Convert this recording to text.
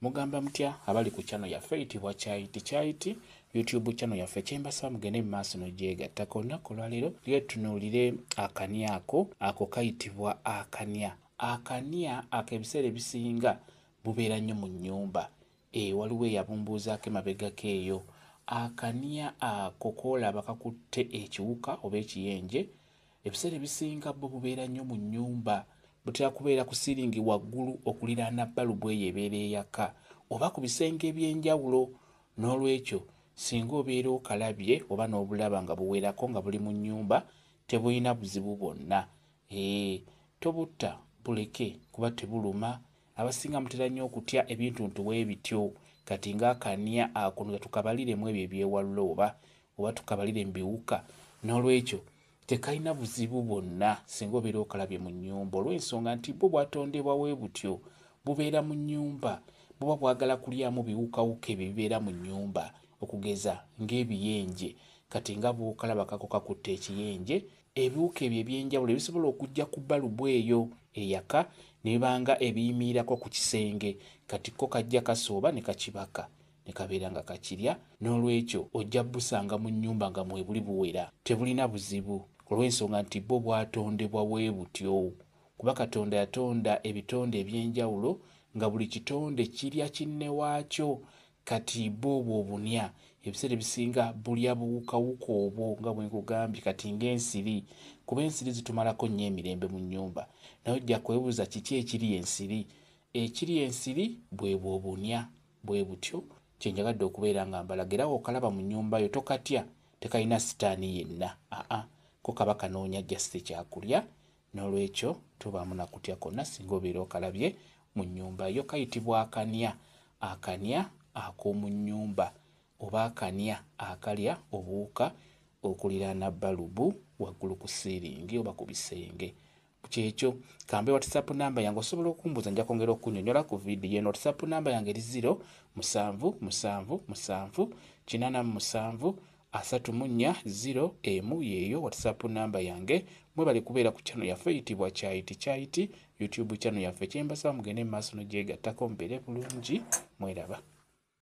Mugamba mutya abali ku channel yaffe eyitibwa Kyaiti YouTube channel yaffe kyembasaba mugende mu maaso n'ogyegatta. Olunaku olwaleero lyetunuulire akanya ako kayitibwa akanya. Akanya ebiseera ebisinga bubeera nnyo mu nnyumba. Waliwo eyabumbuuzaako emabegako eyo. Akanya ako koolaba kakutte ekiwuka oba ekiyenje. Ebiseera ebisinga bwo bubeera nnyo mu nnyumba. Butera kubeera ku siiringi waggulu okuliraana bbalubu eyo ebeera eyaka oba ku bisenge eby'enjawulo. N'olwekyo singa obeera okalabye oba n'obulaba nga buwerako nga buli mu nnyumba tebulina buzibu bwonna. Tobutta buleke kuba tebuluma. Abasinga mutera nnyo okutya ebintuntu bwebityo. Kati ng'akanya ako tukabaliremu ebyo ebyewalula oba tukabalire mu biwuka. N'olwekyo tekalina buzibu bwonna singa obeera okalabye mu nnyumba, olw'ensonga nti bwo bwatondebwa bwe butyo. Bubeera mu nnyumba, buba bwagala kulyamu biwukawuka ebyo bibeera mu nnyumba, okugeza ng'ebiyenje. Kati nga bw'okalaba kako kakutte ekiyenje, ebiwuka ebyo eby'enjawulo ebisobola okujja ku bbalubu eyo eyaka ne bibanga ebiyimirirako ku kisenge. Kati ko kajja kasooba ne kakibaka ne kabeera nga kakirya. N'olwekyo ojja busanga mu nnyumba nga mwe buli buwera, tebulina buzibu olw'ensonga nti bwo bwatondebwa bwe butyo. Kuba Katonda yatonda ebitonde eby'enjawulo nga buli kitonde kirya kinne waakyo. Kati bwo bw'obunya ebiseera ebisinga bulya buwukawuka obwo nga bwe nkugambye. Kati ng'ensiri, kuba ensiri zitumalako nnyo emirembe mu nnyumba. Naye ojja kwebuuza kiki ekiri ensiri? Ekiri ensiri bwe bw'obunya bwe butyo. Kyenjagadde okubeera nga mbalaga era okalaba mu nnyumba yo tokatya, tekalina sitaani yenna. Ko kaba kanoonya just ekyakulya. N'olwekyo tobaamu na kutya konna singa obeera okalabye mu nnyumba yo. Kayitibwa akanya. Akanya ak'omu nnyumba oba akanya akalya obuwuka okuliraana bbalubu waggulu ku siiringi oba ku bisenge. Kyekyo kambe WhatsApp namba yange osobola okumbuuza, nja kwongera okunnyonnyola ku vidiyo eno. WhatsApp namba yange eri 0777873401 yeeyo WhatsApp namba yange. Mwebale kubeera ku channel yaffe eyitibwa Kyaiti YouTube channel yaffe. Kyembasaba mugende mu maaso n'ogyegattako mubeere bulungi. Mweraba.